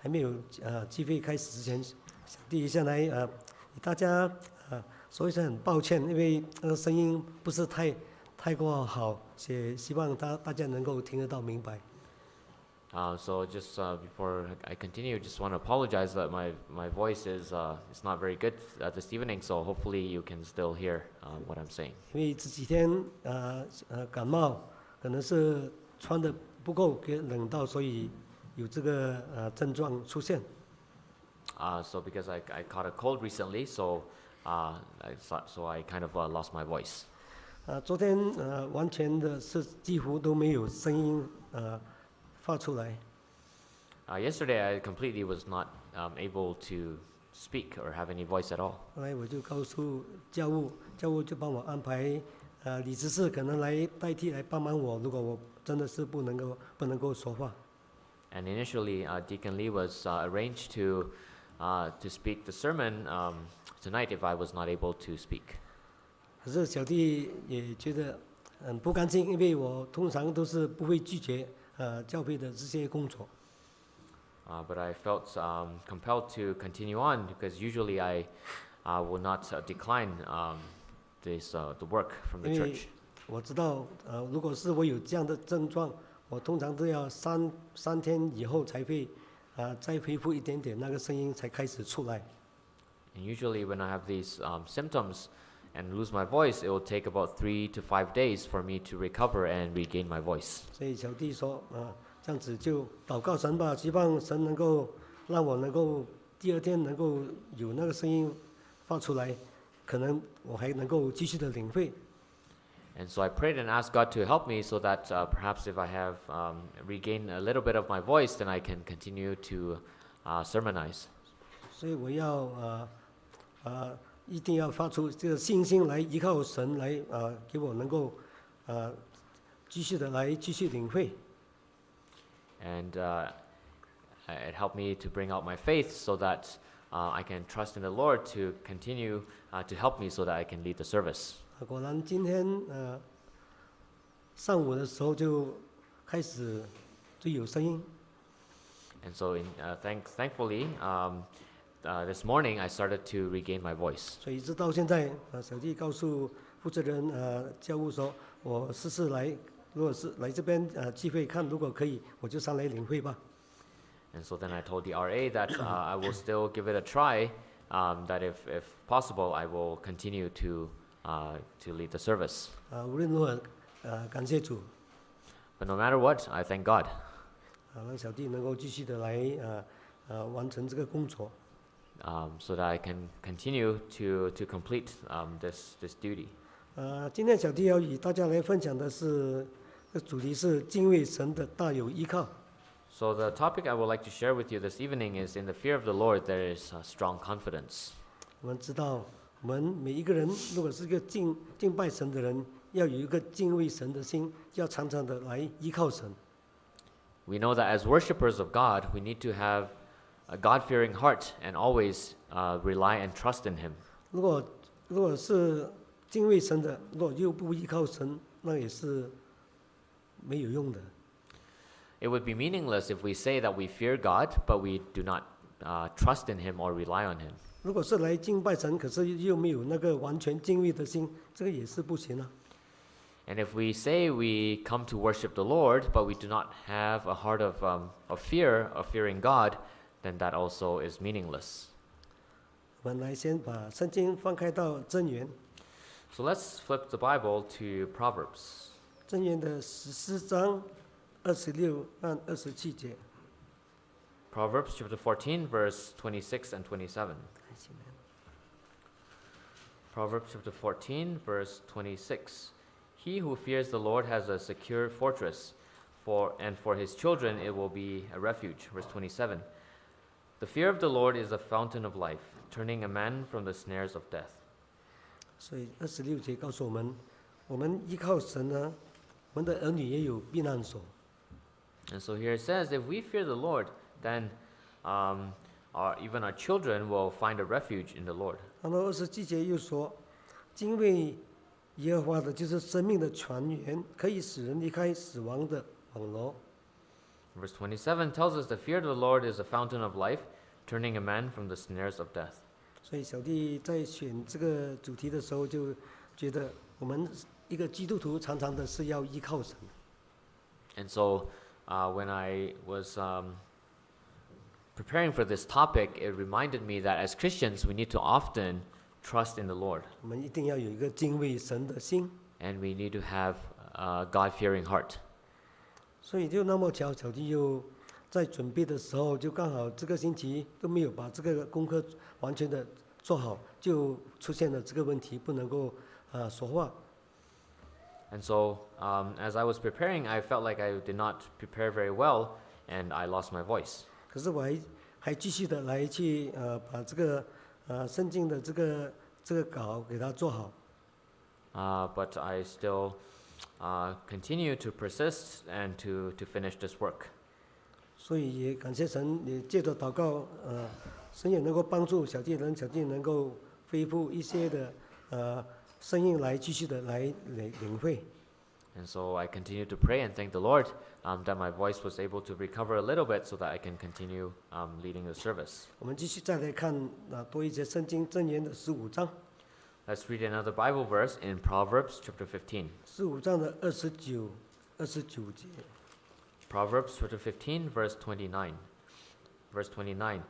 还没有机会开始之前，小弟下来与大家说一声很抱歉，因为那个声音不是太过好，也希望大家能够听得到明白。So just before I continue, just want to apologize that my voice is not very good this evening. So hopefully you can still hear what I'm saying. 因为这几天感冒，可能是穿的不够给冷到，所以有这个症状出现。So because I caught a cold recently, so I kind of lost my voice. 昨天完全的是几乎都没有声音发出来。Yesterday I completely was not able to speak or have any voice at all. 后来我就告诉教务就帮我安排李执事可能来代替来帮忙我，如果我真的是不能够说话。And initially, Deacon Lee was arranged to speak the sermon tonight if I was not able to speak. 可是小弟也觉得很不甘心，因为我通常都是不会拒绝教会的这些工作。But I felt compelled to continue on because usually I will not decline the work from the 因为 church. 我知道如果是我有这样的症状，我通常都要三天以后才会再恢复一点点，那个声音才开始出来。And usually when I have these symptoms and lose my voice, it will take about 3 to 5 days for me to recover and regain my voice. 所以小弟说这样子就祷告神吧，希望神能够让我能够第二天能够有那个声音发出来，可能我还能够继续的领会。And so I prayed and asked God to help me so that perhaps if I have regained a little bit of my voice, then I can continue to sermonize. 所以我要一定要发出这个信心来依靠神来给我能够继续领会。And it helped me to bring out my faith so that I can trust in the Lord to continue to help me so that I can lead the service. 果然今天上午的时候就开始就有声音。And so thankfully, this morning I started to regain my voice. 所以一直到现在小弟告诉负责人教务说，我试试来，如果是来这边聚会看，如果可以，我就上来领会吧。And so then I told the RA that I will still give it a try. That if possible, I will continue to lead the service. 无论如何感谢主。But no matter what, I thank God. 让小弟能够继续的来完成这个工作。So that I can continue to complete this duty. 今天小弟要与大家来分享的是，主题是敬畏神的大有依靠。So the topic I would like to share with you this evening is in the fear of the Lord there is strong confidence. 我们知道，我们每一个人如果是一个敬拜神的人，要有一个敬畏神的心，要常常的来依靠神。We know that as worshippers of God, we need to have a God-fearing heart and always rely and trust in Him. 如果是敬畏神的，如果又不依靠神，那也是没有用的。It would be meaningless if we say that we fear God, but we do not trust in Him or rely on Him. 如果是来敬拜神，可是又没有那个完全敬畏的心，这个也是不行啊。And if we say we come to worship the Lord, but we do not have a heart of fear, of fearing God, then that also is meaningless. 我们来先把圣经翻开到箴言。So let's flip the Bible to Proverbs. 箴言的14章26和27节。Proverbs chapter 14, verse 26 and 27. Proverbs chapter 14, verse 26. He who fears the Lord has a secure fortress, and for his children it will be a refuge. Verse 27. The fear of the Lord is a fountain of life, turning a man from the snares of death. 所以26节告诉我们，我们依靠神呢，我们的儿女也有避难所。And so here it says, if we fear the Lord, then even our children will find a refuge in the Lord. 然后27节又说，敬畏耶和华的就是生命的泉源，可以使人离开死亡的网罗。Verse 27 tells us the fear of the Lord is a fountain of life, turning a man from the snares of death. 所以小弟在选这个主题的时候，就觉得我们一个基督徒常常的是要依靠神。And so when I was preparing for this topic, it reminded me that as Christians, we need to often trust in the Lord. 我们一定要有一个敬畏神的心。And we need to have a God-fearing heart. 所以就那么巧，小弟又在准备的时候，就刚好这个星期都没有把这个功课完全的做好，就出现了这个问题，不能够说话。And so as I was preparing, I felt like I did not prepare very well, and I lost my voice. 可是我还继续的来去把这个圣经的这个稿给它做好。But I still continue to persist and to finish this work. 所以也感谢神，也借着祷告，神也能够帮助小弟能够恢复一些的声音来继续的来领会。And so I continue to pray and thank the Lord that my voice was able to recover a little bit so that I can continue leading the service. 我们继续再来看多一节圣经箴言的15章。Let's read another Bible verse in Proverbs chapter 15. 15章的29节。Proverbs chapter 15, verse 29. Verse 29.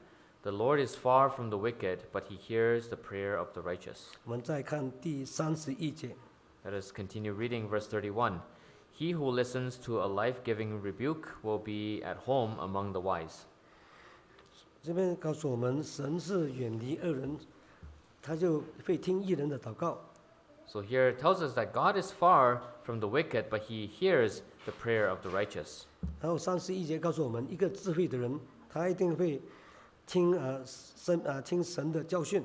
The Lord is far from the wicked, but he hears the prayer of the righteous. 我们再看第31节。Let us continue reading verse 31. He who listens to a life-giving rebuke will be at home among the wise. 这边告诉我们，神是远离恶人，他就会听义人的祷告。So here it tells us that God is far from the wicked, but he hears the prayer of the righteous. 然后31节告诉我们，一个智慧的人，他一定会听神的教训。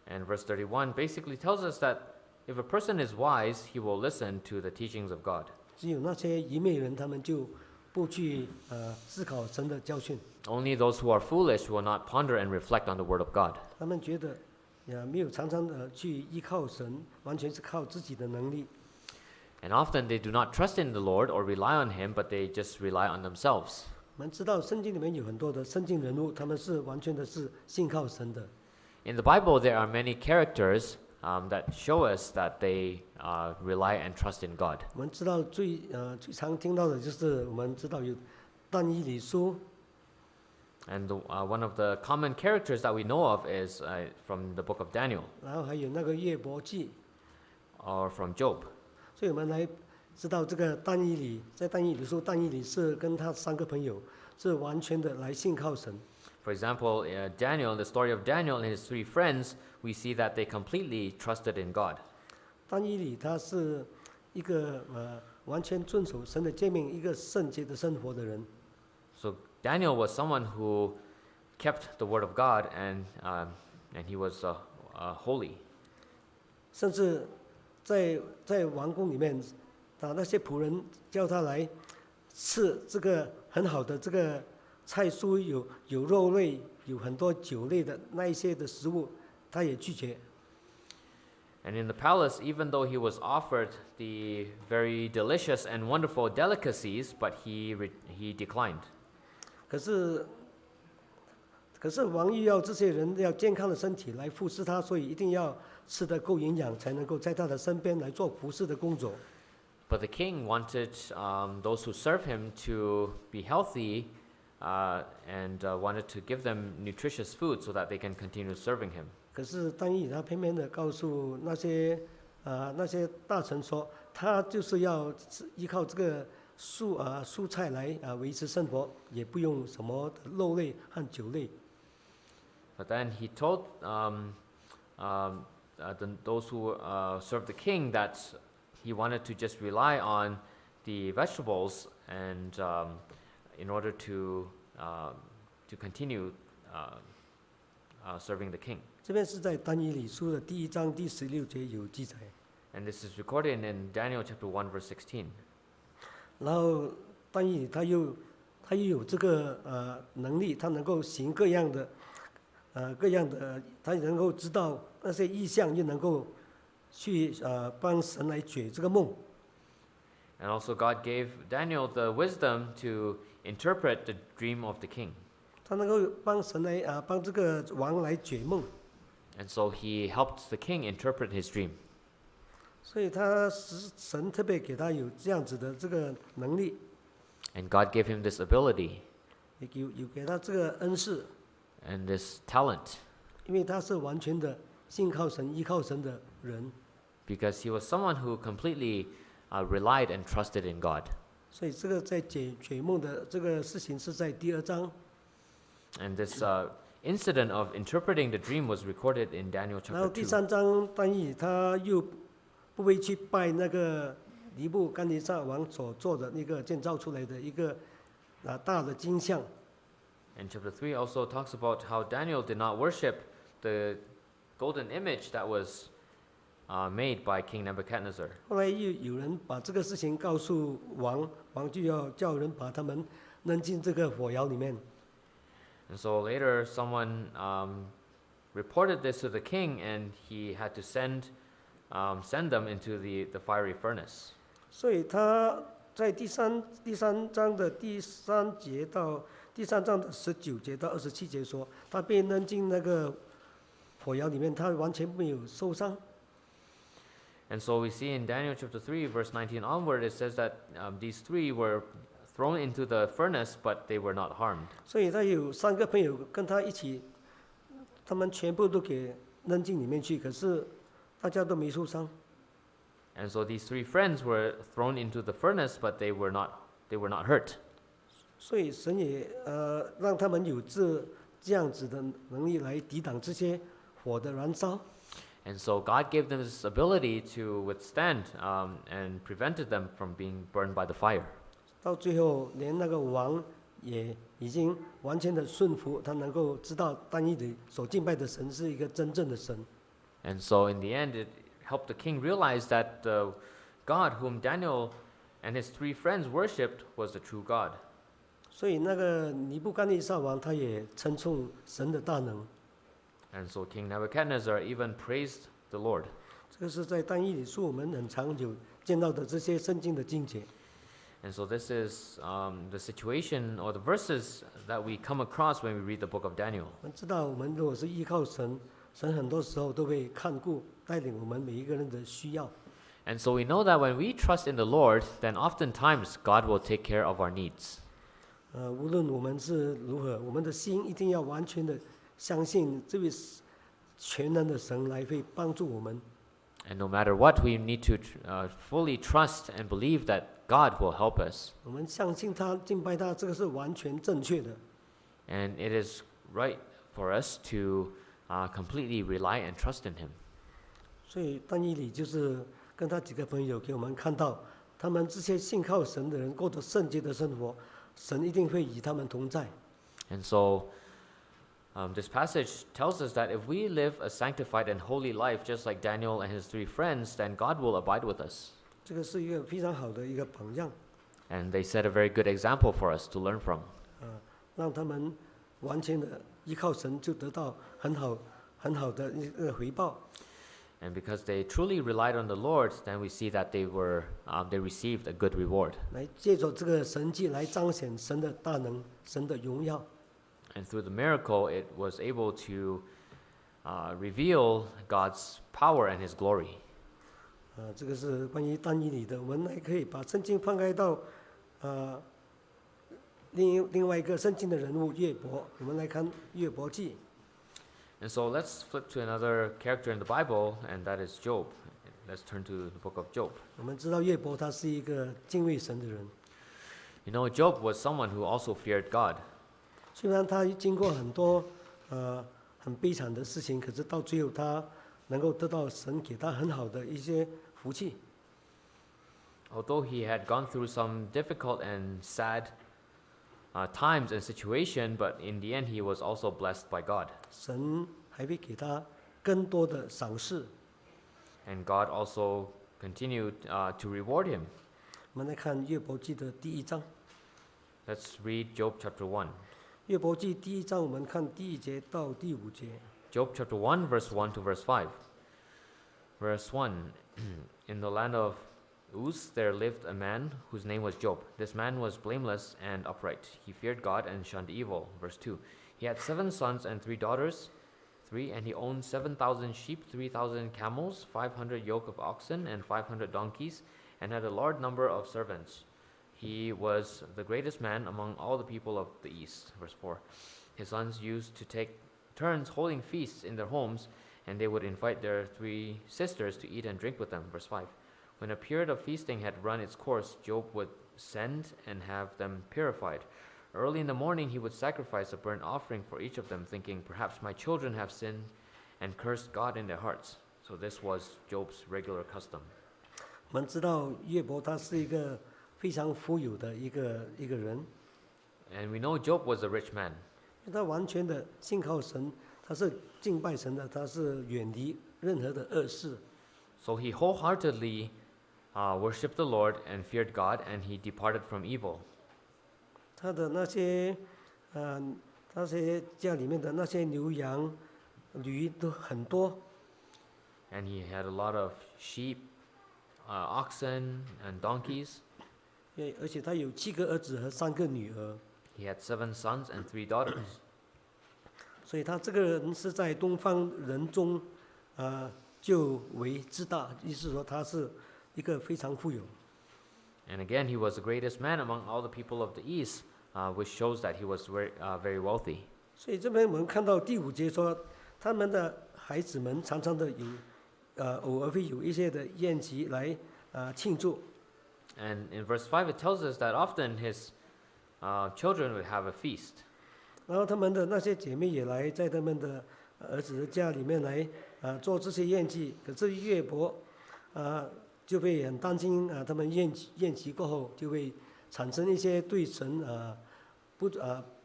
And verse 31 basically tells us that if a person is wise, he will listen to the teachings of God. 只有那些愚昧人，他们就不去思考神的教训。 Only those who are foolish will not ponder and reflect on the word of God. 他们觉得没有常常的去依靠神，完全是靠自己的能力。 And often they do not trust in the Lord or rely on him, but they just rely on themselves. 我们知道圣经里面有很多的圣经人物，他们是完全的是信靠神的。 In the Bible, there are many characters that show us that they rely and trust in God. 我们知道最常听到的就是我们知道有但以理书， And one of the common characters that we know of is from the book of Daniel 然后还有那个约伯记， or from Job. 所以我们来知道这个但以理，在但以理书，但以理是跟他3个朋友是完全的来信靠神。 For example, Daniel, the story of Daniel and his 3 friends, we see that they completely trusted in God. 但以理他是一个完全遵守神的诫命，一个圣洁的生活的人。 So Daniel was someone who kept the word of God and he was holy. 甚至在王宫里面，那些仆人叫他来吃这个很好的这个菜蔬，有肉类，有很多酒类的那一些的食物，他也拒绝。 And in the palace, even though he was offered the very delicious and wonderful delicacies, but he declined. 可是王又要这些人要健康的身体来服侍他，所以一定要吃得够营养，才能够在他的身边来做服侍的工作。 But the king wanted those who serve him to be healthy and wanted to give them nutritious food so that they can continue serving him. 可是但以理他偏偏的告诉那些大臣说，他就是要依靠这个蔬菜来维持生活，也不用什么肉类和酒类。 But then he told those who served the king that he wanted to just rely on the vegetables and in order to continue serving the king. 这边是在但以理书的第1章第16节有记载。 And this is recorded in Daniel chapter 1 verse 16. 然后但以理他又有这个能力，他能够行各样的，他能够知道那些意象，又能够去帮神来解这个梦。And also God gave Daniel the wisdom to interpret the dream of the king. 他能够帮这个王来解梦， And so he helped the king interpret his dream. 所以神特别给他有这样子的这个能力， And God gave him this ability 也有给他这个恩赐， and this talent 因为他是完全的信靠神、依靠神的人， because he was someone who completely relied and trusted in God. 所以这个在解梦的这个事情是在第2章。 And this incident of interpreting the dream was recorded in Daniel 然后 chapter 第 2. 3章但以理他又不会去拜那个尼布干尼撒王所做的那个建造出来的一个大的金像。 And chapter 3 also talks about how Daniel did not worship the golden image that was made by King Nebuchadnezzar. 后来又有人把这个事情告诉王，王就要叫人把他们扔进这个火窑里面。 And so later someone reported this to the king, and he had to send them into the fiery furnace. 所以他在第三章的第3节到第3章的19节到27节说，他被扔进那个火窑里面，他完全没有受伤。 And so we see in Daniel chapter 3 verse 19 onward, it says that these 3 were thrown into the furnace, but they were not harmed. 所以他有3个朋友跟他一起，他们全部都给扔进里面去，可是大家都没受伤。 And so these 3 friends were thrown into the furnace, but they were not hurt. 所以神也让他们有这样子的能力来抵挡这些火的燃烧。 And so God gave them this ability to withstand and prevented them from being burned by the fire. 到最后，连那个王也已经完全的顺服，他能够知道但以理所敬拜的神是一个真正的神。 And so in the end, it helped the king realize that the God whom Daniel and his 3 friends worshipped was the true God. 所以那个尼布干尼撒王他也称颂神的大能。 And so King Nebuchadnezzar even praised the Lord. 这个是在但以理书我们很常有见到的这些圣经的经节。 And so this is the situation or the verses that we come across when we read the book of Daniel. 我们知道，我们如果是依靠神，神很多时候都会看顾带领我们每一个人的需要。 And so we know that when we trust in the Lord, then oftentimes God will take care of our needs. 无论我们是如何，我们的心一定要完全的相信这位全能的神来会帮助我们。 And no matter what, we need to fully trust and believe that God will help us. 我们相信他，敬拜他，这个是完全正确的。 And it is right for us to completely rely and trust in Him. 所以但以理就是跟他几个朋友给我们看到，他们这些信靠神的人过着圣洁的生活，神一定会与他们同在。 And so this passage tells us that if we live a sanctified and holy life, just like Daniel and his 3 friends, then God will abide with us. 这个是一个非常好的一个榜样， And they set a very good example for us to learn from. 让他们完全的依靠神，就得到很好的一个回报。 And because they truly relied on the Lord, then we see that they received a good reward. 来借着这个神迹来彰显神的大能、神的荣耀。 And through the miracle, it was able to reveal God's power and His glory. 这个是关于但以理的，我们还可以把圣经翻开到另外一个圣经的人物约伯，我们来看约伯记。 And so let's flip to another character in the Bible, and that is Job. Let's turn to the book of Job. 我们知道约伯他是一个敬畏神的人， You know, Job was someone who also feared God. 虽然他经过很多很悲惨的事情，可是到最后他能够得到神给他很好的一些福气。 Although he had gone through some difficult and sad times and situation, but in the end he was also blessed by God. 神还会给他更多的赏赐。 And God also continued to reward him. 我们来看约伯记的第1章。 Let's read Job chapter 1. 约伯记第1章，我们看第1节到第5节。 Job chapter 1, verse 1 to verse 5. Verse 1, in the land of Uz, there lived a man whose name was Job. This man was blameless and upright. He feared God and shunned evil. Verse 2. He had 7 sons and 3 daughters. 3. And he owned 7,000 sheep, 3,000 camels, 500 yoke of oxen, and 500 donkeys, and had a large number of servants. He was the greatest man among all the people of the east. Verse 4. His sons used to take turns holding feasts in their homes, and they would invite their 3 sisters to eat and drink with them. Verse 5. When a period of feasting had run its course, Job would send and have them purified. Early in the morning he would sacrifice a burnt offering for each of them, thinking, perhaps my children have sinned and cursed God in their hearts. So this was Job's regular custom. 我们知道约伯他是一个非常富有的一个人， And we know Job was a rich man. 他完全的信靠神，他是敬拜神的，他是远离任何的恶事。 So he wholeheartedly worshipped the Lord and feared God, and he departed from evil. 他的那些家里面的那些牛羊、驴都很多， And he had a lot of sheep, oxen, and donkeys. 而且他有7个儿子和3个女儿， He had 7 sons and 3 daughters. 所以他这个人是在东方人中就为之大，意思说他是一个非常富有。 And again, he was the greatest man among all the people of the east, which shows that he was very wealthy. 所以这边我们看到第5节说，他们的孩子们常常的偶尔会有一些的宴席来庆祝。 And in verse 5, it tells us that often his children would have a feast. 然后他们的那些姐妹也来在他们的儿子的家里面来做这些宴祭。可是约伯就会很担心他们宴席过后就会产生一些对神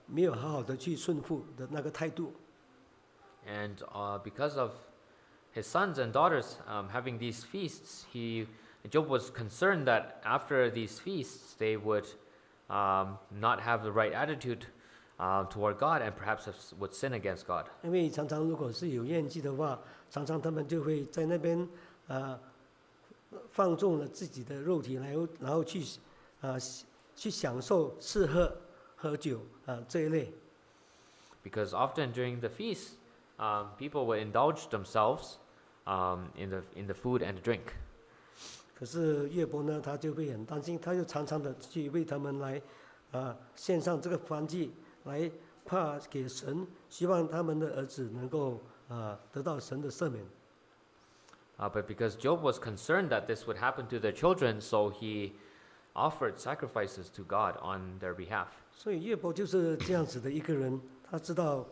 没有好好的去顺服的那个态度。 And because of his sons and daughters having these feasts, Job was concerned that after these feasts they would not have the right attitude toward God and perhaps would sin against God. 因为常常如果是有宴祭的话，常常他们就会在那边放纵了自己的肉体，然后去享受吃喝酒这一类。 Because often during the feast, people would indulge themselves in the food and the drink. 可是约伯呢，他就会很担心，他就常常的去为他们来献上这个燔祭，来跨给神，希望他们的儿子能够得到神的赦免。 But because Job was concerned that this would happen to their children, so he offered sacrifices to God on their behalf. 所以约伯就是这样子的一个人，他知道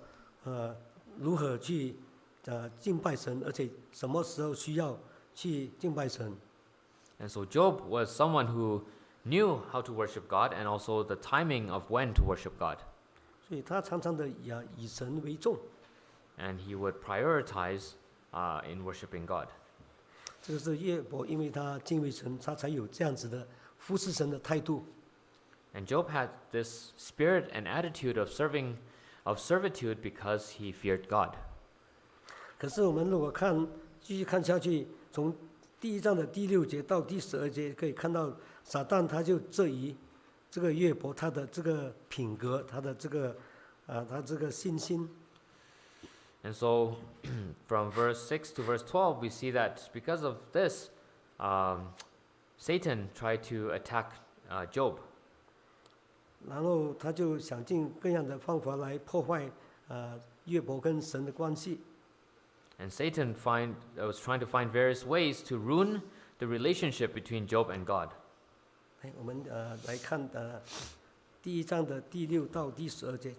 如何去敬拜神，而且什么时候需要去敬拜神。 And so Job was someone who knew how to worship God and also the timing of when to worship God. 所以他常常的以神为重。 And he would prioritize in worshiping God. 这个是约伯，因为他敬畏神，他才有这样子的服侍神的态度。 And Job had this spirit and attitude of servitude because he feared God. 可是我们如果继续看下去，从第1章的第6节到第12节，可以看到撒旦他就质疑这个约伯他的这个品格，他的这个信心。 And so from verse 6 to verse 12, we see that because of this, Satan tried to attack Job. 然后他就想尽各样的方法来破坏约伯跟神的关系。 And Satan was trying to find various ways to ruin the relationship between Job and God. 我们来看第1章的第6到第12节。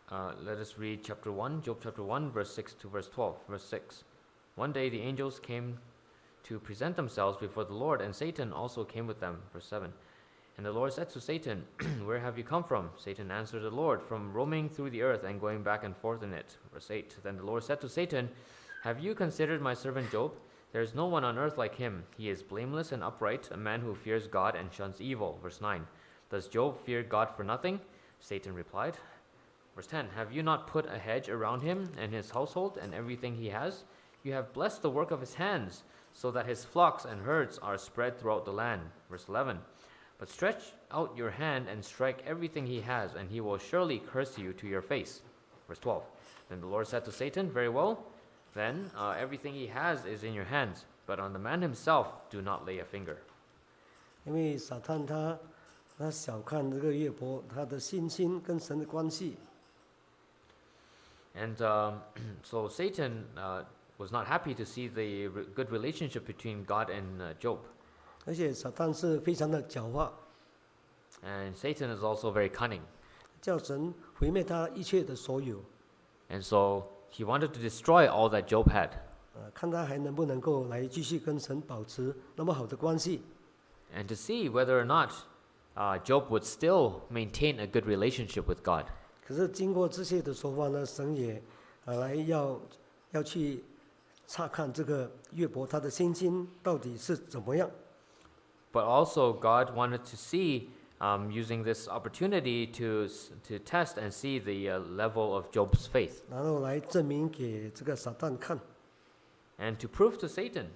Let us read chapter 1, Job chapter 1, verse 6 to verse 12. Verse 6. One day the angels came to present themselves before the Lord, and Satan also came with them. Verse 7. And the Lord said to Satan, Where have you come from? Satan answered the Lord, From roaming through the earth and going back and forth in it. Verse 8. Then the Lord said to Satan, Have you considered my servant Job? There is no one on earth like him. He is blameless and upright, a man who fears God and shuns evil. Verse 9. Does Job fear God for nothing? Satan replied. Verse 10. Have you not put a hedge around him and his household and everything he has? You have blessed the work of his hands. so that his flocks and herds are spread throughout the land. Verse 11. But stretch out your hand and strike everything he has, and he will surely curse you to your face. Verse 12. Then the Lord said to Satan, Very well, then everything he has is in your hands, but on the man himself do not lay a finger. 因为撒旦他小看这个约伯，他的信心跟神的关系。And so Satan was not happy to see the good relationship between God and Job. 而且撒旦是非常的狡猾， And Satan is also very cunning. 叫神毁灭他一切的所有， And so he wanted to destroy all that Job had. 看他还能不能够来继续跟神保持那么好的关系。 And to see whether or not Job would still maintain a good relationship with God. 可是经过这些的说法呢，神也来要去查看这个约伯他的心心到底是怎么样。 But also God wanted to see, using this opportunity to test and see the level of Job's faith. 然后来证明给这个撒旦看。 And to prove to Satan.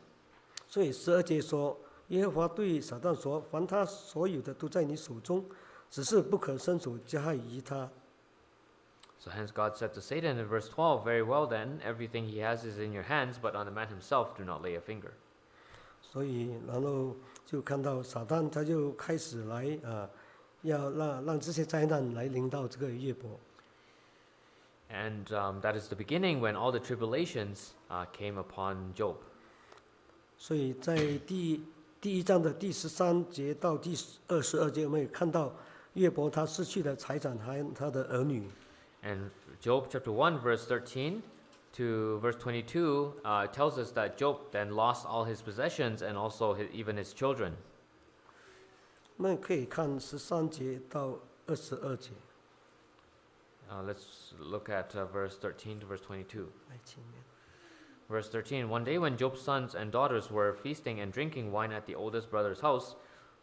所以12节说，耶和华对撒旦说：“凡他所有的都在你手中，只是不可伸手加害于他。” So hence God said to Satan in verse 12, Very well then, everything he has is in your hands, but on the man himself do not lay a finger. 所以，然后就看到撒旦他就开始来要让这些灾难来临到这个约伯。 And that is the beginning when all the tribulations came upon Job. 所以在第一章的第13节到第22节，我们也看到约伯他失去了财产和他的儿女。 And Job chapter 1 verse 13 to verse 22 tells us that Job then lost all his possessions and also even his children. 我们可以看13节到22节。 Let's look at verse 13 to verse 22. 来，前面。 Verse 13, One day when Job's sons and daughters were feasting and drinking wine at the oldest brother's house,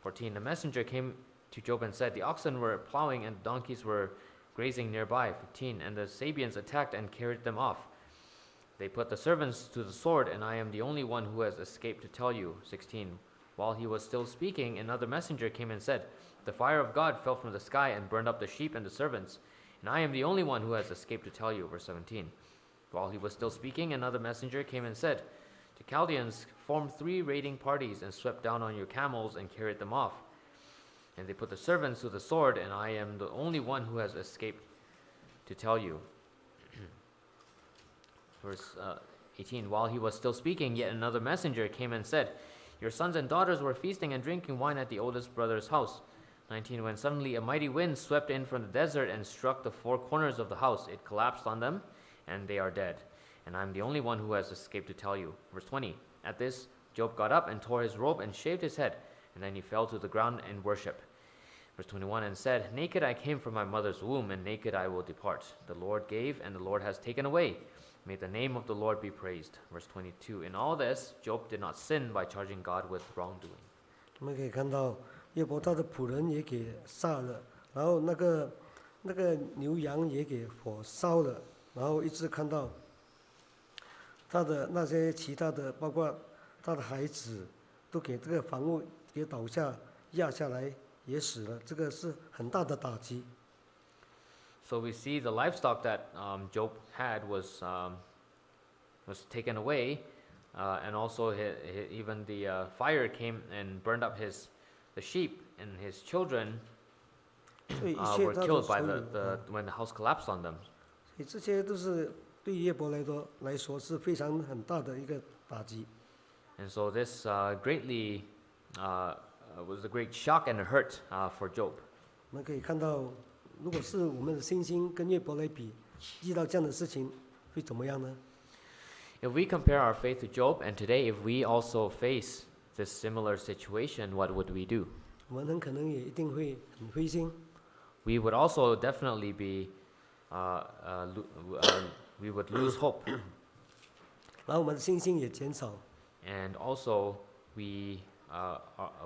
14, a messenger came to Job and said, The oxen were plowing and the donkeys were grazing nearby, 15, and the Sabeans attacked and carried them off. They put the servants to the sword, and I am the only one who has escaped to tell you, 16. While he was still speaking, another messenger came and said, The fire of God fell from the sky and burned up the sheep and the servants, and I am the only one who has escaped to tell you, verse 17. While he was still speaking, another messenger came and said, The Chaldeans formed 3 raiding parties and swept down on your camels and carried them off. And they put the servants to the sword, and I am the only one who has escaped to tell you. Verse 18, While he was still speaking, yet another messenger came and said, Your sons and daughters were feasting and drinking wine at the oldest brother's house. 19, When suddenly a mighty wind swept in from the desert and struck the 4 corners of the house, it collapsed on them, and they are dead. And I am the only one who has escaped to tell you. Verse 20, At this, Job got up and tore his robe and shaved his head, and then he fell to the ground and worshipped. Verse 21, And said, Naked I came from my mother's womb, and naked I will depart. The Lord gave, and the Lord has taken away. May the name of the Lord be praised. Verse 22, In all this, Job did not sin by charging God with wrongdoing. 我们可以看到约伯他的仆人也给杀了，然后那个牛羊也给火烧了，然后一直看到他的那些其他的，包括他的孩子，都给这个房屋给倒下压下来，也死了，这个是很大的打击。 So we see the livestock that Job had was taken away, and also even the fire came and burned up the sheep, and his children 所以一 were 切他的 killed 所 by 有， when the house collapsed on them. 所以这些都是对约伯来说是非常很大的一个打击。 And so this greatly was a great shock and a hurt for Job. 我们可以看到，如果是我们的信心跟约伯来比，遇到这样的事情会怎么样呢？ If we compare our faith to Job, and today if we also face this similar situation, what would we do? 我们很可能也一定会很灰心， We would also definitely be, we would lose hope, 然后我们的信心也减少。 and also we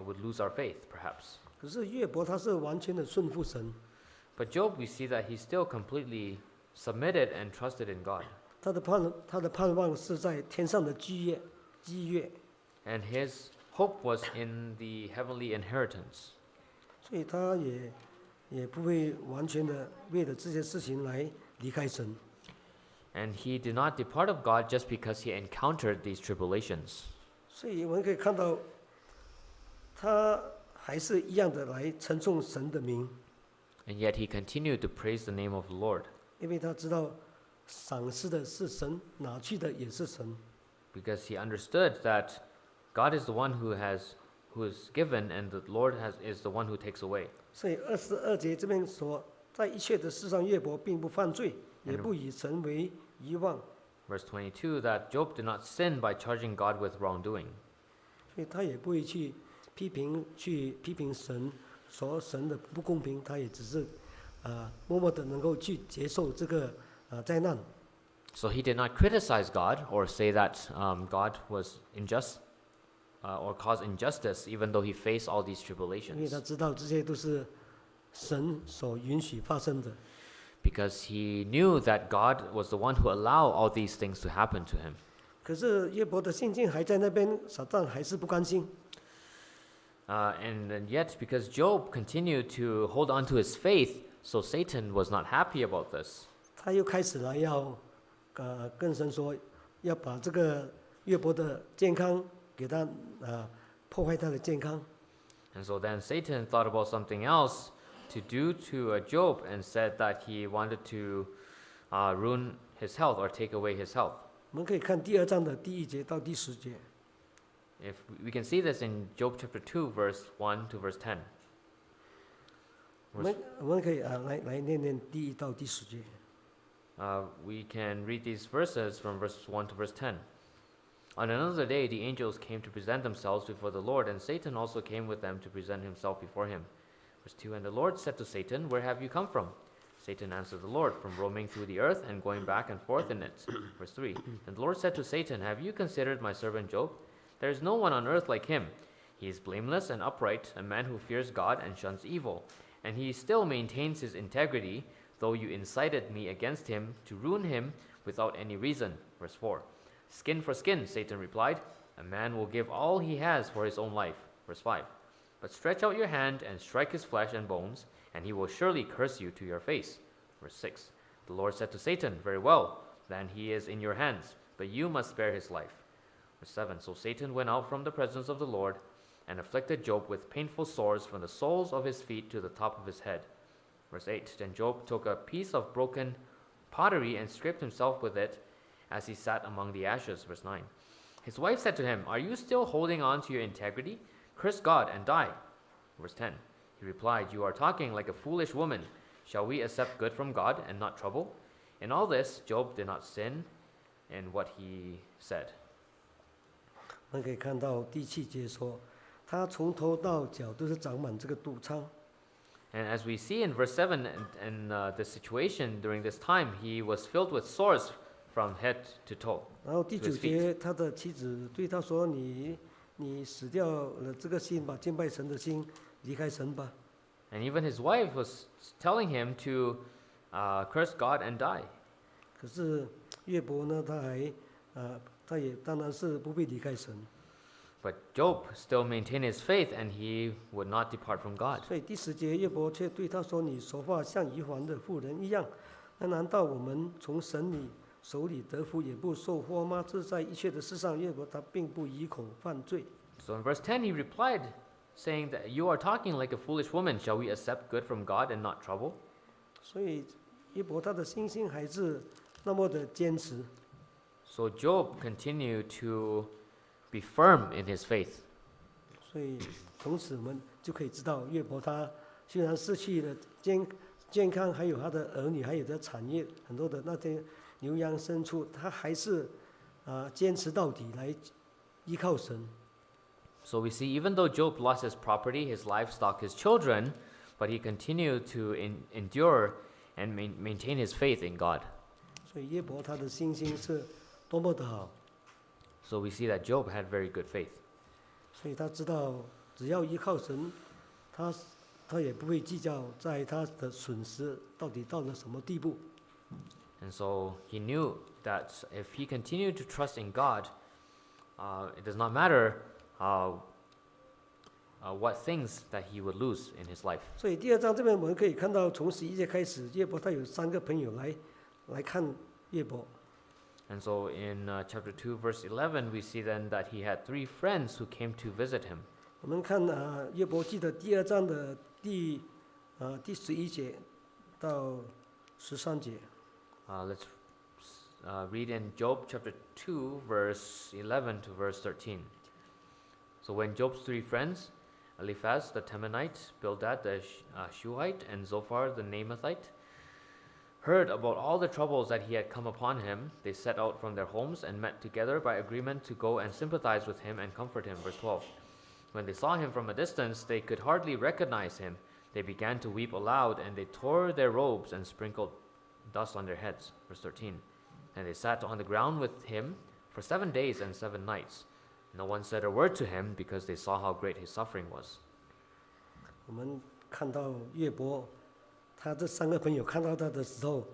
would lose our faith, perhaps. 可是约伯他是完全的顺服神， But Job, we see that he still completely submitted and trusted in God. 他的盼望是在天上的基业。and his hope was in the heavenly inheritance. 所以他也不会完全的为了这些事情来离开神。 And he did not depart of God just because he encountered these tribulations. 所以我们可以看到，他还是一样的来称颂神的名， And yet he continued to praise the name of the Lord, 因为他知道赏赐的是神，拿去的也是神。 because he understood that God is the one who is given, and the Lord is the one who takes away. 所以22节这边说，在一切的事上，约伯并不犯罪，也不以神为遗忘， Verse 22, that Job did not sin by charging God with wrongdoing. 所以他也不会去批评神，说神的不公平，他也只是默默的能够去接受这个灾难。 So he did not criticize God or say that God was unjust or caused injustice, even though he faced all these 因为他 tribulations, 知道这些都是神所允许发生的。 because he knew that God was the one who allowed all these things to happen to him. 可是约伯的心境还在那边，撒旦还是不甘心。 And yet, because Job continued to hold on to his faith, so Satan was not happy about this. 他又开始了要跟神说，要把这个约伯的健康给他破坏他的健康。 And so then Satan thought about something else to do to Job and said that he wanted to ruin his health or take away his health. 我们可以看第2章的第1节到第10节。 If we can see this in Job chapter 2, verse 1 to verse 10. 我们可以来念第1到第10节。 We can read these verses from verse 1 to verse 10. On another day, the angels came to present themselves before the Lord, and Satan also came with them to present himself before him. Verse 2, and the Lord said to Satan, "Where have you come from?" Satan answered the Lord, "From roaming through the earth and going back and forth in it." Verse 3, and the Lord said to Satan, "Have you considered my servant Job? There is no one on earth like him. He is blameless and upright, a man who fears God and shuns evil. And he still maintains his integrity, though you incited me against him to ruin him without any reason." Verse 4, "Skin for skin," Satan replied. "A man will give all he has for his own life." Verse 5, "But stretch out your hand and strike his flesh and bones, and he will surely curse you to your face." Verse 6, "The Lord said to Satan, 'Very well, then he is in your hands, but you must spare his life.'" Verse 7, "So Satan went out from the presence of the Lord and afflicted Job with painful sores from the soles of his feet to the top of his head." Verse 8, "Then Job took a piece of broken pottery and scraped himself with it as he sat among the ashes." Verse 9, "His wife said to him, 'Are you still holding on to your integrity? Curse God and die.' Verse 10, he replied, 'You are talking like a foolish woman. Shall we accept good from God and not trouble?' In all this, Job did not sin in what he said." 我们可以看到第7节说，他从头到脚都是长满这个毒疮。 And as we see in verse 7, in the situation during this time, he was filled with sores from head to toe. 然后第 to 9 his feet. 节，他的妻子对他说：“你死掉了这个心吧，敬拜神的心，离开神吧。” And even his wife was telling him to curse God and die. 可是约伯呢，他也当然是不必离开神。 But Job still maintained his faith, and he would not depart from God. 所以第10节，约伯却对他说：“你说话像愚顽的妇人一样，那难道我们从神里手里得福也不受祸吗？”这在一切的事上，约伯他并不以口犯罪。 So in verse 10, he replied, saying that you are talking like a foolish woman. Shall we accept good from God and not trouble? 所以约伯他的信心还是那么的坚持。 So Job continued to be firm in his faith. 所以从此我们就可以知道，约伯他虽然失去了健康，还有他的儿女，还有他的产业，很多的那些牛羊牲畜，他还是坚持到底来依靠神。 So we see, even though Job lost his property, his livestock, his children, but he continued to endure and maintain his faith in God. 所以约伯他的信心是多么的好， So we see that Job had very good faith. 所以他知道只要依靠神，他也不会计较在他的损失到底到了什么地步。 And so he knew that if he continued to trust in God, it does not matter what things that he would lose in his life. 所以第2章这边我们可以看到，从11节开始，约伯他有3个朋友来看约伯。And so in chapter 2, verse 11, we see then that he had 3 friends who came to visit him. 我们看约伯记的第2章的第11节到13节。Let's read in Job chapter 2, verse 11 to verse 13. So when Job's 3 friends, Eliphaz the Temanite, Bildad the Shuhite, and Zophar the Naamathite, heard about all the troubles that he had come upon him, they set out from their homes and met together by agreement to go and sympathize with him and comfort him. Verse 12. When they saw him from a distance, they could hardly recognize him. They began to weep aloud, and they tore their robes and sprinkled dust on their heads. Verse 13. And they sat on the ground with him for 7 days and 7 nights. No one said a word to him because they saw how great his suffering was. 我们看到约伯，他这3个朋友看到他的时候，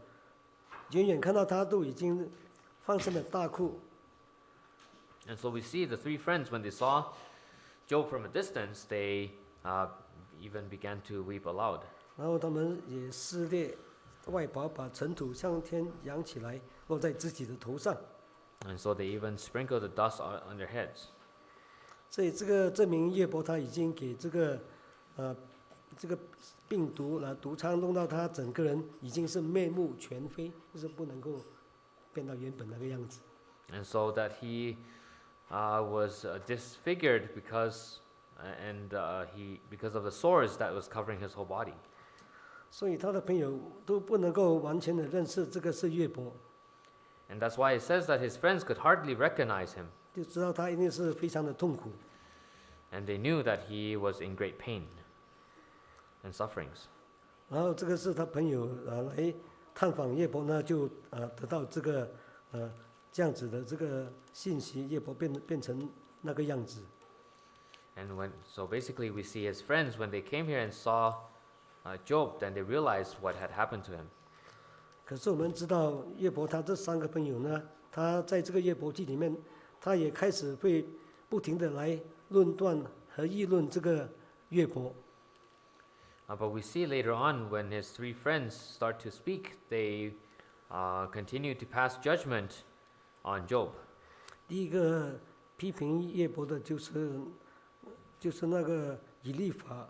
远远看到他都已经放声的大哭。And so we see the 3 friends, when they saw Job from a distance, they even began to weep aloud. 然后他们也撕裂外袍，把尘土向天扬起来，落在自己的头上。And so they even sprinkled the dust on their heads. 所以这个证明约伯他已经给这个病毒毒疮弄到他整个人已经是面目全非，就是不能够变到原本那个样子。And so that he was disfigured because of the sores that was covering his whole body. 所以他的朋友都不能够完全的认识这个是约伯。And that's why it says that his friends could hardly recognize him. 就知道他一定是非常的痛苦。And they knew that he was in great pain and sufferings. 然后这个是他朋友来探访约伯呢，就得到这个这样子的这个信息，约伯变成那个样子。And so basically we see his friends, when they came here and saw Job, then they realized what had happened to him. 可是我们知道约伯他这3个朋友呢，他在这个约伯记里面，他也开始会不停的来论断和议论这个约伯。But we see later on, when his 3 friends start to speak, they continue to pass judgment on Job. 第一个批评约伯的就是那个以利法，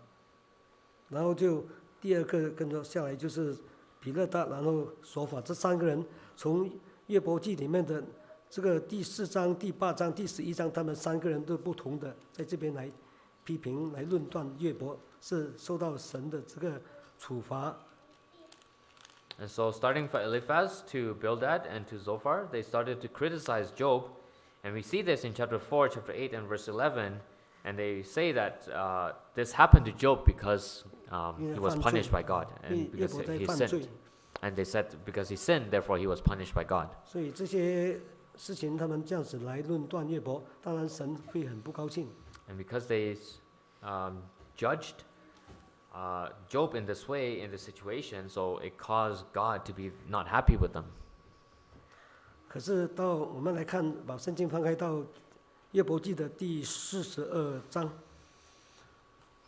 然后就第2个跟着下来就是比勒达，然后所法，这3个人从约伯记里面的这个第4章、第8章、第11章，他们3个人都不同的，在这边来批评、来论断约伯是受到神的这个处罚。And so starting from Eliphaz to Bildad and to Zophar, they started to criticize Job. And we see this in chapter 4, chapter 8, and verse 11. And they say that this happened to Job because he was punished by God, and because he sinned. And they said because he sinned, therefore he was punished by God. 所以这些事情他们这样子来论断约伯，当然神会很不高兴。And because they judged Job in this way, in this situation, so it caused God to be not happy with them. 可是到我们来看，把圣经翻开到约伯记的第42章。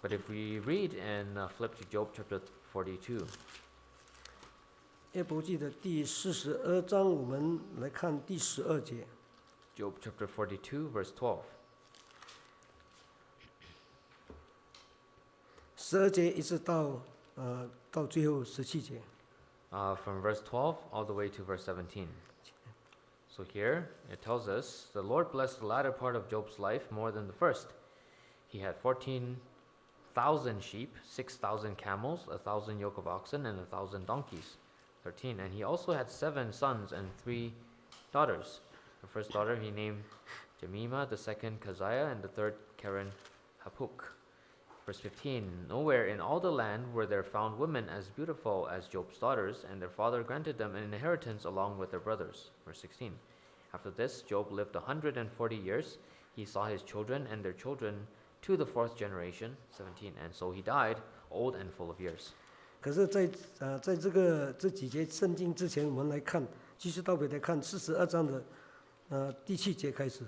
But if we read and flip to Job chapter 42. 约伯记的第42章，我们来看第12节。Job chapter 42, verse 12. 12节一直到最后17节。From verse 12 all the way to verse 17. So here it tells us, the Lord blessed the latter part of Job's life more than the first. He had 14,000 sheep, 6,000 camels, 1,000 yoke of oxen, and 1,000 donkeys. 13. And he also had 7 sons and 3 daughters. The first daughter he named Jemima, the second Keziah, and the third Karen Hapuk. Verse 15. Nowhere in all the land were there found women as beautiful as Job's daughters, and their father granted them an inheritance along with their brothers. Verse 16. After this, Job lived 140 years. He saw his children and their children to the 4th generation. 17. And so he died, old and full of years. 可是在这几节圣经之前，我们来看，继续到尾来看42章的第7节开始。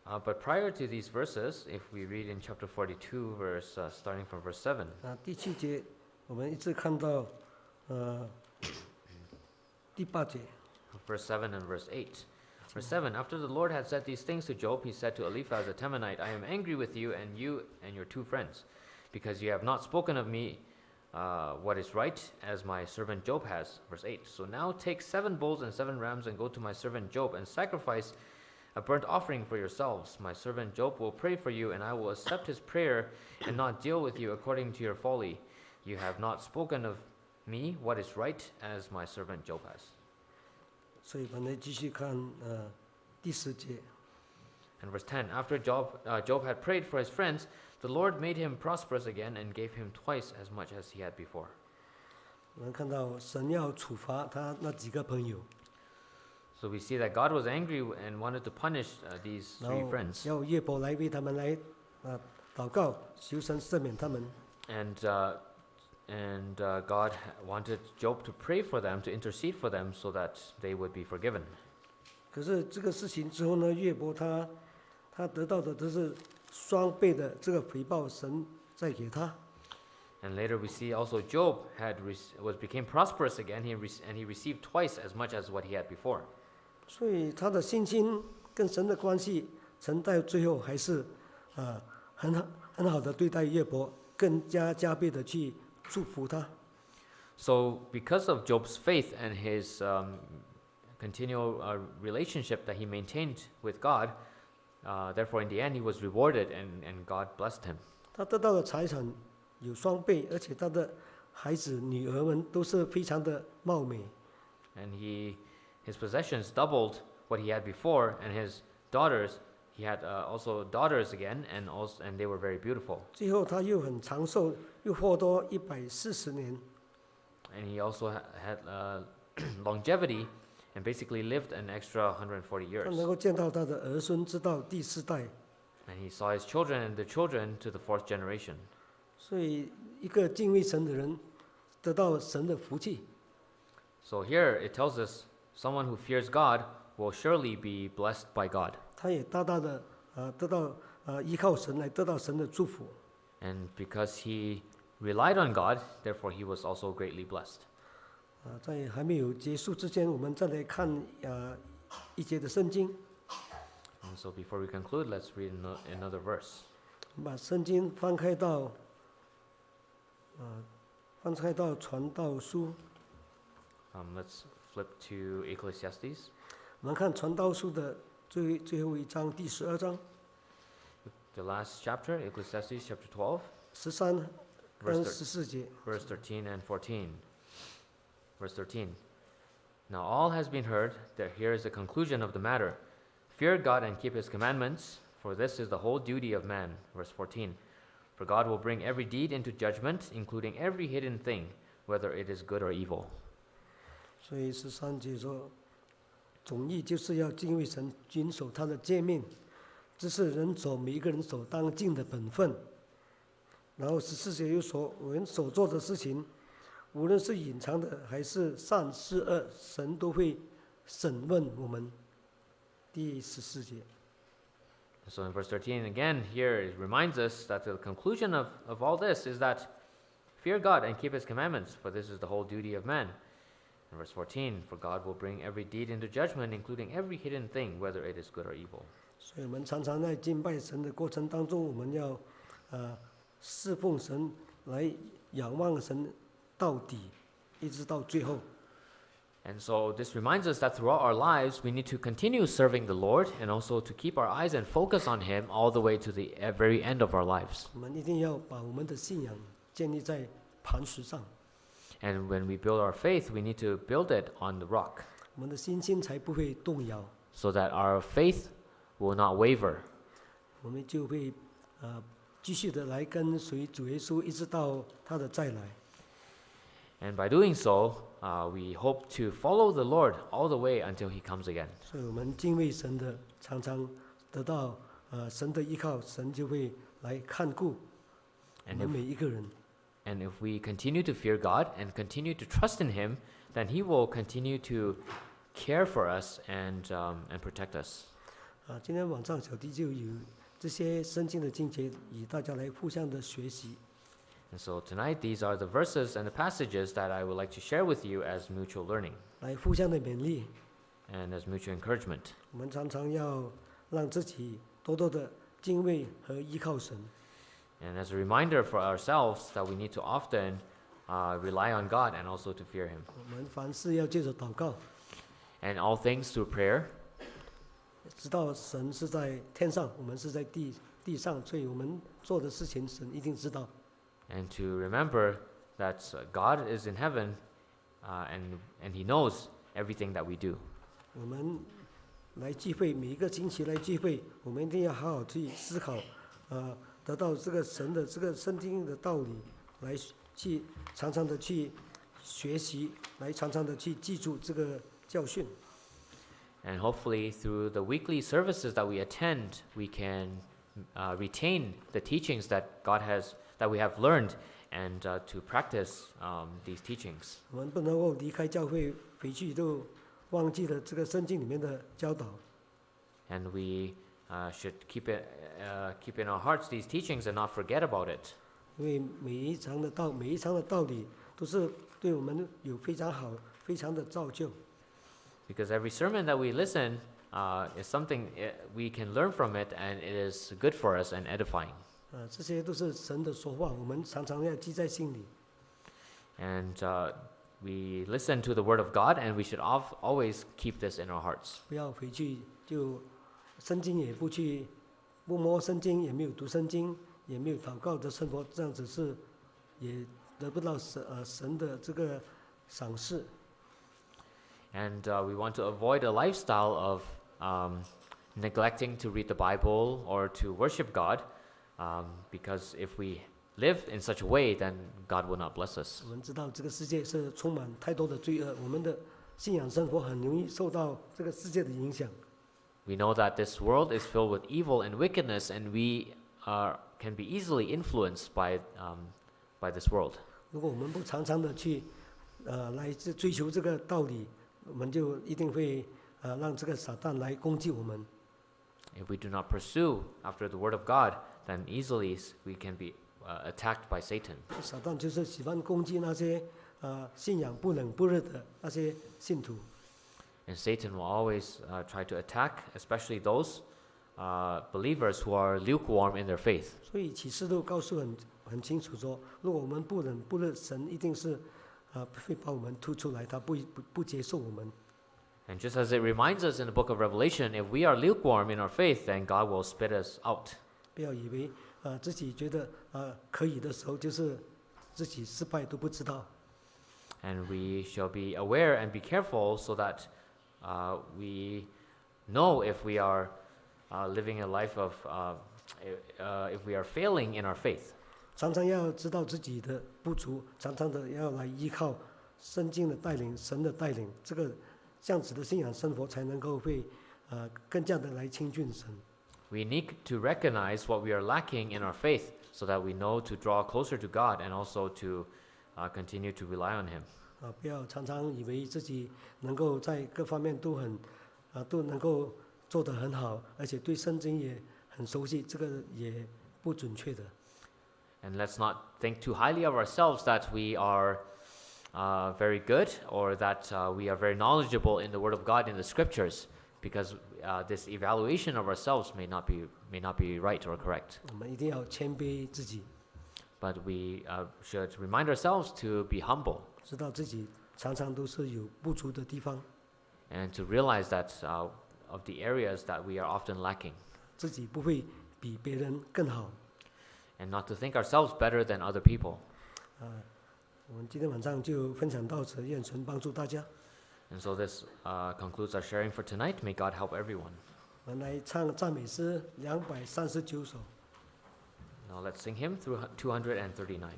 But prior to these verses, if we read in chapter 42, starting from verse 7, 第7节我们一直看到第8节。 verse 7 and verse 8. Verse 7, after the Lord had said these things to Job, he said to Eliphaz the Temanite, I am angry with you and your 2 friends, because you have not spoken of me what is right, as my servant Job has. Verse 8, so now take 7 bulls and 7 rams and go to my servant Job and sacrifice a burnt offering for yourselves. My servant Job will pray for you, and I will accept his prayer and not deal with you according to your folly. You have not spoken of me what is right, as my servant Job has. 所以我们来继续看第10节。 And verse 10, after Job had prayed for his friends, the Lord made him prosperous again and gave him twice as much as he had before. 我们看到神要处罚他那几个朋友， So we see that God was angry and wanted to punish these 然 3后 friends. 要约伯来为他们来祷告，求神赦免他们。 And God wanted Job to pray for them, to intercede for them, so that they would be forgiven. 可是这个事情之后呢，约伯他得到的都是双倍的这个回报，神再给他。 And later we see also Job became prosperous again, and he received twice as much as what he had before. 所以他的信心跟神的关系，神到最后还是很好的对待约伯，更加倍的去祝福他。 So because of Job's faith and his continual relationship that he maintained with God, therefore in the end he was rewarded and God blessed him. 他得到的财产有双倍，而且他的孩子女儿们都是非常的貌美。 And his possessions doubled what he had before, and his daughters, he had also daughters again, and they were very beautiful. 最后他又很长寿，又活多140年。 And he also had longevity, and basically lived an extra 140他 years. 能够见到他的儿孙，直到第4代。 And he saw his children and the children to the 4th generation. 所以，一个敬畏神的人，得到神的福气。 So here it tells us someone who fears God will surely be blessed by God. 他也大大的得到依靠神来得到神的祝福。 And because he relied on God, therefore he was also greatly blessed. 在还没有结束之前，我们再来看一节的圣经。 And so before we conclude, let's read another verse. 我们把圣经翻开到传道书。 Let's flip to Ecclesiastes. 我们看传道书的最后一章，第12章 The last chapter, Ecclesiastes chapter 12, 13跟 verse 14节。 verse 13 and 14. Verse 13. Now all has been heard, that here is the conclusion of the matter. Fear God and keep his commandments, for this is the whole duty of man. Verse 14. For God will bring every deed into judgment, including every hidden thing, whether it is good or evil. 所以13节说，总意就是要敬畏神，遵守他的诫命，这是人每一个人所当尽的本分。然后14节又说，我们所做的事情，无论是隐藏的还是善是恶，神都会审问我们。第14节。 So in verse 13, again, here it reminds us that the conclusion of all this is that fear God and keep his commandments, for this is the whole duty of man. In verse 14, for God will bring every deed into judgment, including every hidden thing, whether it is good or evil. 所以我们常常在敬拜神的过程当中，我们要侍奉神，来仰望神到底，一直到最后。 And so this reminds us that throughout our lives, we need to continue serving the Lord and also to keep our eyes and focus on him all the way to the very end of our lives. 我们一定要把我们的信仰建立在磐石上， And when we build our faith, we need to build it on the rock 我们的信心才不会动摇， so that our faith will not waver. 我们就会继续的来跟随主耶稣，一直到他的再来。 And by doing so, we hope to follow the Lord all the way until he comes again. 所以我们敬畏神的，常常得到神的依靠，神就会来看顾我们每一个人。 And if we continue to fear God and continue to trust in him, then he will continue to care for us and protect us. 今天晚上小弟就有这些圣经的经节，与大家来互相的学习。 And so tonight, these are the verses and the passages that I would like to share with you as mutual learning 来互相的勉励。 and as mutual encouragement. 我们常常要让自己多多的敬畏和依靠神。 And as a reminder for ourselves that we need to often rely on God and also to fear Him. 我们凡事要借着祷告， And all things through prayer, 知道神是在天上，我们是在地上，所以我们做的事情，神一定知道。 and to remember that God is in heaven and He knows everything that we do. 我们来聚会，每一个星期来聚会，我们一定要好好去思考，得到这个神的这个圣经的道理，来去常常的去学习，来常常的去记住这个教训。 And hopefully through the weekly services that we attend, we can retain the teachings that we have learned and to practice these teachings. 我们不能够离开教会回去就忘记了这个圣经里面的教导。 And we should keep in our hearts these teachings and not forget about it. 因为每一场的道理都是对我们有非常好、非常的造就。 Because every sermon that we listen is something we can learn from it, and it is good for us and edifying. 这些都是神的说话，我们常常要记在心里。 And we listen to the Word of God, and we should always keep this in our hearts. 不要回去就圣经也不摸圣经，也没有读圣经，也没有祷告的生活，这样子是也得不到神的这个赏识。 And we want to avoid a lifestyle of neglecting to read the Bible or to worship God, because if we live in such a way, then God will not bless us. 我们知道这个世界是充满太多的罪恶，我们的信仰生活很容易受到这个世界的影响。 We know that this world is filled with evil and wickedness, and we can be easily influenced by this world. 如果我们不常常的去来追求这个道理，我们就一定会让这个撒旦来攻击我们。 If we do not pursue after the Word of God, then easily we can be attacked by Satan. 撒旦就是喜欢攻击那些信仰不冷不热的那些信徒。 And Satan will always try to attack, especially those believers who are lukewarm in their faith. 所以启示录告诉很清楚说，如果我们不冷不热，神一定是会把我们吐出来，他不接受我们。 And just as it reminds us in the book of Revelation, if we are lukewarm in our faith, then God will spit us out. 不要以为自己觉得可以的时候，就是自己失败都不知道。 And we shall be aware and be careful so that we know if we are living a life of, if we are failing in our faith. 常常要知道自己的不足，常常的要来依靠圣经的带领、神的带领，这样子的信仰生活才能够会更加的来亲近神。 We need to recognize what we are lacking in our faith so that we know to draw closer to God and also to continue to rely on Him. 不要常常以为自己能够在各方面都能够做得很好，而且对圣经也很熟悉，这个也不准确的。 And let's not think too highly of ourselves that we are very good or that we are very knowledgeable in the Word of God in the Scriptures, because this evaluation of ourselves may not be right or correct. 我们一定要谦卑自己， But we should remind ourselves to be humble 知道自己常常都是有不足的地方， and to realize that of the areas that we are often lacking, 自己不会比别人更好。 and not to think ourselves better than other people. 我们今天晚上就分享到此，愿神帮助大家。 And so this concludes our sharing for tonight. May God help everyone. 我们来唱赞美诗239首。 Now let's sing hymn through 239.